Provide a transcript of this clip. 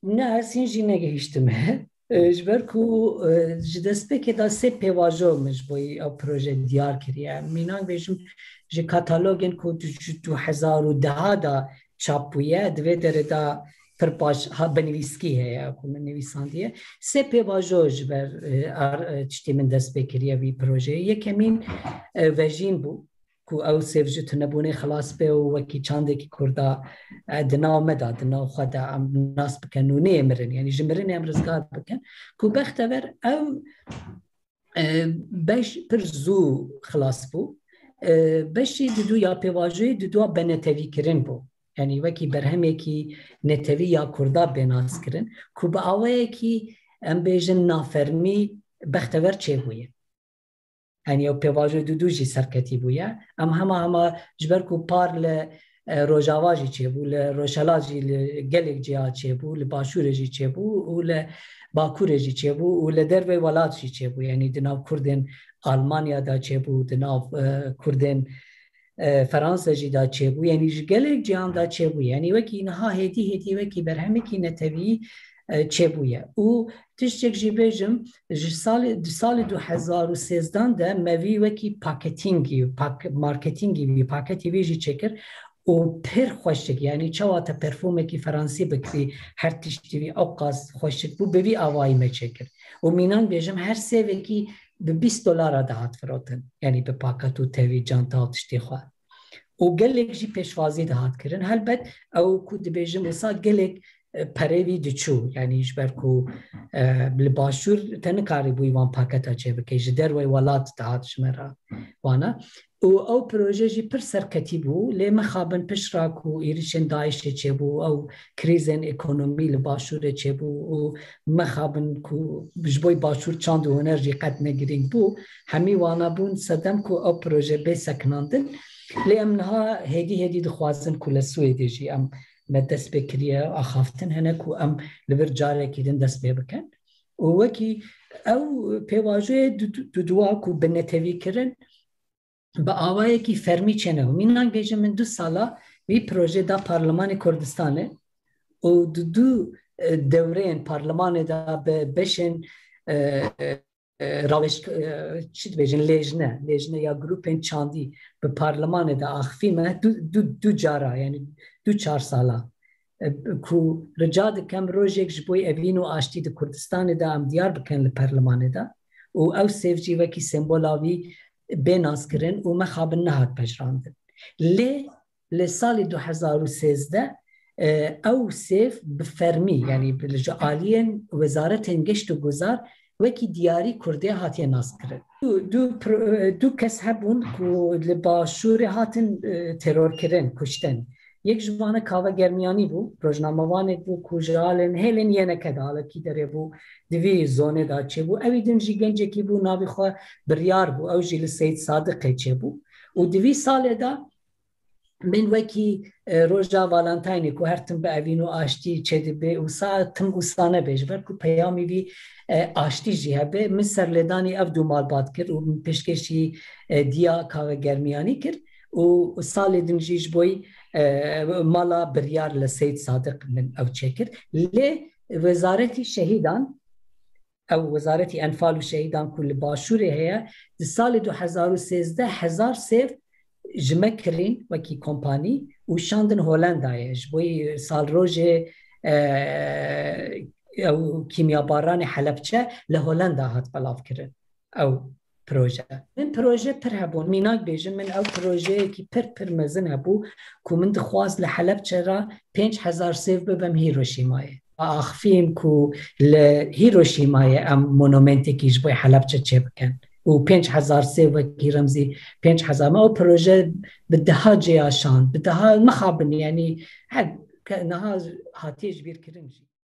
نه هسین جی نگهیشتم جبر کو جدسپه دا سه پیواژو مش بوی او پروژه دیار کریه مینان بیشم جه کاتالوگن کو 2010 دا چاپویه دوی دره دا پرپاش ها بنویسکی هیا کو من نویساندیه سه پیواژو جبر تشتی من دست بکریه وی پروژه یکمین وژین بو کو او سیفجت نبونه خلاص به و وکی چنده کی کردا دنا مدا دنا خدا ام ناس بکنونه امرن یعنی جمرن امرزگار بکن کو بختور او بش پر زو خلاص بو بشی دو یا پیواژه دو بنتوی کرن بو یعنی وکی برهمه کی نتوی یا کردا بناس کرن کو با اوه کی ام بیجن نافرمی بختور چه بویه يعني او پیواژه دو جی سرکتی بویا ام همه جبر کو پار ل روجاواجی چه بو ل روشلاجی ل گلک جیا چه بو ل باشور جی چه بو و ل باکور جی چه بو و ل دروی ولات جی چه بو یعنی دناو کردن آلمانیا دا چه بو دناو کردن فرانسه جی دا چه بو یعنی گلک جیان دا چه بو یعنی وکی نها هدی وکی برهمه کی نتوی چه بویه او تشتک جی بیجم سال 2013 ده موی وکی پاکتینگی مارکتینگی وی پاکتی ویجی چکر او پر خوشک یعنی چواتا پرفومه کی فرانسی بکری هر تشتی وی اوقاز خوشک بو بوی آوائی me چکر و مینان بیجم هر سیوه کی به $20 دهات فروتن یعنی به پاکتو تاوی جانتا تشتی خواه او گلک جی پیشوازی دهات کرن هلبت او کود بیجم اصا گلک پروی دچو یعنی جبر کو بالباشور تنکاری بوی وان پاکتا چه بکی جدر وی ولات دهات شمرا وانا او پروژه جی پر سرکتی بو لی مخابن پشرا کو ایریشن دایش چه بو او کریزن اکونومی لباشور چه بو او مخابن کو بجبوی باشور چاند و هنر جی قد نگرینگ بو همی وانا بون صدم کو او پروژه بی سکناندن لی امنها هدی دخوازن کو لسوی دیجی ام مدرس بکریه آخافتن هنک و ام لبر جاره کردن دست بکن و وکی او پیواژه دوا کو بنتوی کرن با آوایی کی فرمی چنه و مینان بیجم من 2 سالا وی پروژه دا پارلمان کردستانه و دو دورین پارلمان دا بشن راوش چی بیجن لیجنه یا گروپن چاندی به پارلمان دا آخفیمه دو جارا یعنی 2-4 سالا کو رجا دکم روژک جبوی اوینو آشتی دا کردستان دا ام دیار بکن لپرلمان دا و او سیف جیوه کی سمبولاوی بیناس کرن و مخابن نهاد پجراندن لی سال 2013 او سیف بفرمی یعنی بلجعالین وزارت انگشت و گذار وکی دیاری کرده هاتیه ناس کرن دو کس هبون که لباشور هاتن ترور کرن کشتن یک جوانه کاوه گرمیانی بو روزنامه‌وانه بو کوجالن هلن یه نکداله کی داره بو دوی زونه دا چه بو اوی دنجی گنجه کی بو نابی خواه بریار بو او جیل سید صادقه چه بو و دوی ساله دا من وکی روژا والانتاینی که هر تن به اوینو آشتی چه دی به اوسا تم اوسانه بیش بر که پیامی بی آشتی جیه به من سرلدانی او دو مال باد کرد و پشکشی دیا کاوه گرمیانی کرد و سال دنجیش بوی مالا بریار لسید صادق من او چکر لی وزارتی شهیدان او وزارتی انفال و شهیدان کل باشوره هیا دی سال 2013 1000 سیف جمکرین وکی کمپانی و شاندن هولندایش بوی سال روژ او کیمیاباران حلبچه لهولندا هات بلاف کرن او پروژه من پروژه پر هبون میناک بیجم من او پروژه کی پر مزن هبو که من دخواست لحلبچه را 5000 سیف ببم هیروشیمای آخفیم که لهیروشیمای ام مونومنتی کیش بوی حلبچه چه بکن و 5000 سیف وکی رمزی 5000 ما او پروژه بدها جیاشان بدها مخابن یعنی هاد نها هاتیج بیر کرنجی